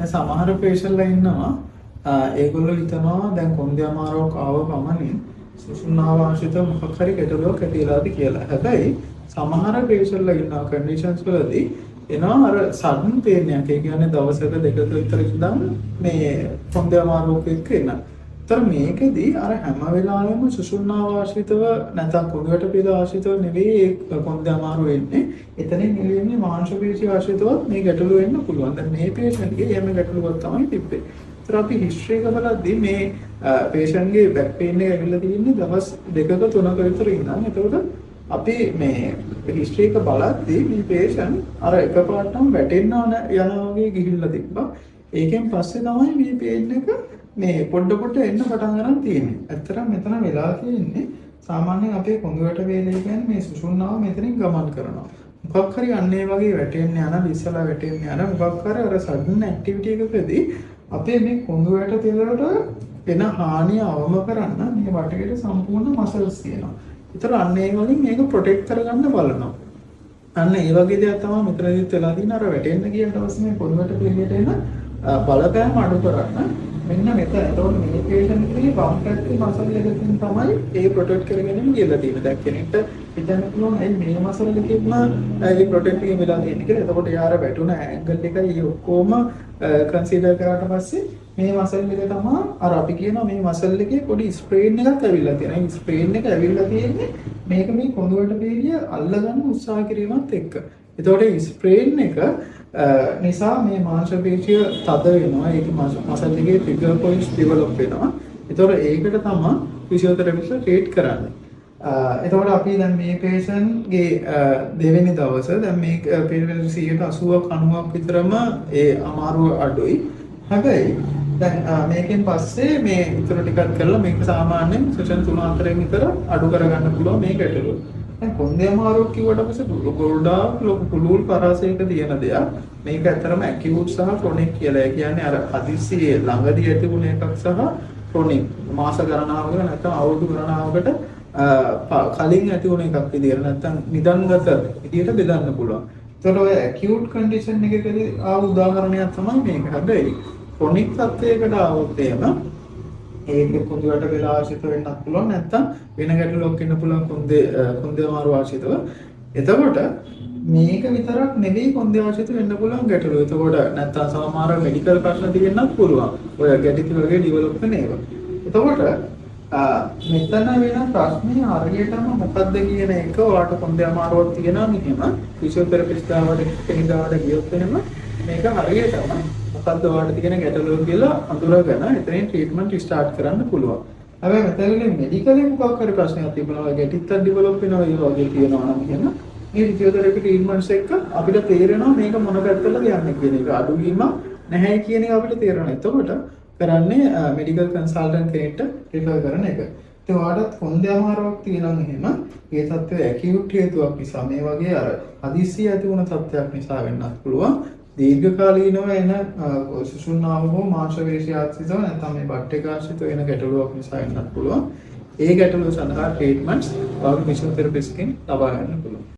දැන් සමහර පේෂන්ට්ලා ඉන්නවා ඒගොල්ලෝ හිතනවා දැන් කොන්දේ අමාරුවක් ආව ගමනින් සුසුම්නාව ආශ්‍රිත මොකක් හරි ගැටලුවක් ඇති වෙලාද කියලා. හැබැයි සමහර පේෂන්ට්ලා ඉන්නවා කන්ඩිෂන්ස් වලදී එනවා අර සඩන් පේන් එකක්. ඒ කියන්නේ දවසක දෙකක විතර ඉඳන් මේ කොන්දේ අමාරුවක් එක්ක එන. ඒතර මේකෙදී අර හැම වෙලාවෙම සුසුම්නාව ආශ්‍රිතව නැත්නම් කුඩුවට පිළ ආශ්‍රිතව නෙවෙයි කොන්දේ අමාරුව එන්නේ. එතනින් එළියෙන්නේ මාංශ පේශි ආශ්‍රිතව මේ ගැටලුව එන්න පුළුවන්. දැන් මේ පේෂන්ට්ගේ එහෙම ගැටලුවක් තමයි තිබ්බේ. ඒතර අපි හිස්ටරි එක බලද්දී මේ පේෂන්ට්ගේ බෑක් පේන් එක ඇවිල්ලා තියෙන්නේ දවස් දෙකක තුනක විතර ඉඳන්. එතකොට අපි මේ හිස්ටරි එක බලද්දී මේ පේෂන්ට් අර එකපාරටම වැටෙන්න යනවා වගේ ගිහිල්ලා තිබ්බා. ඒකෙන් පස්සේ තමයි මේ පේන් එක මේ පොඩ එන්න පටන් ගන්න තියෙන්නේ. ඇත්තටම මෙතන වෙලා තියෙන්නේ සාමාන්‍යයෙන් අපේ කොඳුරට වේලේ කියන්නේ මේ සුසුම්නාව මෙතනින් ගමන් කරනවා. මොකක් හරි අන්න ඒ වගේ වැටෙන්න යන ඉස්සලා වැටෙන්න යන මොකක් හරි අර සඩන් ඇක්ටිවිටි එකකදී අපේ මේ කොඳුරට තෙලට වෙන හානිය අවම කරන්න මේ වටේට සම්පූර්ණ මසල්ස් තියෙනවා. ඒතර අන්න ඒ වලින් මේක ප්‍රොටෙක්ට් කරගන්න බලනවා. අන්න ඒ වගේ දෙයක් තමයි මෙතනදිත් වෙලා තියෙන අර වැටෙන්න කියන දවස් මේ කොඳුරට පිළියට එන බලපෑම අඩු කරන්න මෙන්න මෙතන. එතකොට මේ පේෂන්ට්ගේ වම් පැත්තේ මසල් එකකින් තමයි ඒ ප්‍රොටෙක්ට් කරගෙනම කියලා තියෙන්නේ. දැන් කෙනෙක්ට හිතන්න පුළුවන් ඇයි මේ මසල් එකකින්ම ඒ ප්‍රොටෙක්ට් එක වෙලා තියෙන්නේ කියලා. එතකොට යාර වැටුණ ඇන්ගල් එකයි ඔක්කොම කන්සිඩර් කරාට පස්සේ මේ මසල් එක තමයි අර අපි කියනවා මේ මසල් එකේ පොඩි ස්ප්‍රේන් එකක් ඇවිල්ලා තියෙනවා. මේ ස්ප්‍රේන් එක ඇවිල්ලා තියෙන්නේ මේක මේ කොඳුරට බේරිය අල්ලගන්න උත්සාහ කිරීමත් එක්ක. එතකොට ස්ප්‍රේන් එක නිසා මේ මාංශ පේශිය තද වෙනවා. ඒක මසල් එකේ ට්‍රිගර් පොයින්ට්ස් ඩෙවලොප් වෙනවා. ඒතකොට ඒකට තමයි ෆිසියෝതെරපිස්ට් ට්‍රීට් කරන්නේ. එතකොට අපි දැන් මේ පේෂන්ට්ගේ දෙවෙනි දවසේ දැන් මේ පේෂන්ට් 80ක් 90ක් විතරම ඒ අමාරුව අඩුයි. හැබැයි දැන් මේකෙන් පස්සේ මේ විතර ටිකක් කරලා මේක සාමාන්‍යයෙන් සෙෂන් 3-4 විතර අඩු කරගන්න පුළුවන් මේ ගැටලුව. දැන් කොන්දේ අමාරුවක් කිව්වට පස්සේ ගොඩාක් ලොකු පුළුල් පරාසයක තියෙන දෙයක්. මේක ඇත්තරම ඇකියුට් සහ ක්‍රොනික් කියලා. ඒ කියන්නේ අර හදිස්සියේ ළඟදී ඇති වුණ එකක් සහ ක්‍රොනික් මාස ගණනාවකට නැත්නම් අවුරුදු ගණනාවකට කලින් ඇති වුණ එකක් විදියට නැත්නම් නිදන්ගත විදියට බෙදන්න පුළුවන්. ඒතකොට ඔය ඇකියුට් කන්ඩිෂන් එකකදී ආව උදාහරණයක් තමයි මේක. හැබැයි ක්‍රොනික් තත්ත්වයකට ආවොත් එහෙම ඒක කොඳුරට වෙලා ආශ්‍රිත වෙන්නත් පුළුවන් නැත්නම් වෙන ගැටලුවක් වෙන්න පුළුවන් කොන්දේ අමාරු ආශ්‍රිතව. එතකොට මේක විතරක් නෙවෙයි කොන්දේ ආශ්‍රිත වෙන්න පුළුවන් ගැටලුව. එතකොට නැත්නම් සමහර මෙඩිකල් ප්‍රශ්න තියෙන්නත් පුළුවන්. ඔය ගැටිති වගේ ඩෙවලොප් වෙන ඒවා. එතකොට මෙතන වෙන ප්‍රශ්නේ හරියටම මොකද්ද කියන එක ඔයාලට කොන්දේ අමාරුවක් තියෙනවා මෙහෙම ෆිසියෝതെරපිස්ට් කෙනෙක්ට ගියොත් එහෙම මේක හරියටම මොකද්ද ඔයාලට තියෙන ගැටලුව කියලා අඳුරගෙන එතනින් ට්‍රීට්මන්ට් ස්ටාර්ට් කරන්න පුළුවන්. හැබැයි මෙතනදී මෙඩිකලි මොකක් හරි ප්‍රශ්නයක් තිබුණා ගැටිත්තක් ඩෙවලොප් වෙනවා ඒ වගේ තියෙනවා නම් එහෙම මේ ෆිසියෝതെරපි ට්‍රීට්මන්ට්ස් එක්ක අපිට තේරෙනවා මේක මොන පැත්තටද යන්නේ කියන එක. අඩුවීම නැහැ කියන එක අපිට තේරෙනවා. එතකොට කරන්නේ මෙඩිකල් කන්සල්ටන්ට් කෙනෙක්ට රිෆර් කරන එක. ඉතින් ඔයාලට කොන්දේ අමාරුවක් තියෙනවා එහෙම ඒ තත්ත්වය ඇකියුට් හේතුවක් නිසා මේ වගේ අර හදිස්සිය ඇති වුණ තත්ත්වයක් නිසා වෙන්නත් පුළුවන්. දීර්ඝකාලීනව එන සුසුම්නාව හෝ මාංශ පේශි ආශ්‍රිතව නැත්නම් මේ බට් එක ආශ්‍රිතව එන ගැටලුවක් නිසා වෙන්නත් පුළුවන්. ඒ ගැටලුව සඳහා ට්‍රීට්මන්ට්ස් ඔයාලගේ ෆිසියෝതെරපිස්ට්ගෙන් ලබා ගන්න පුළුවන්.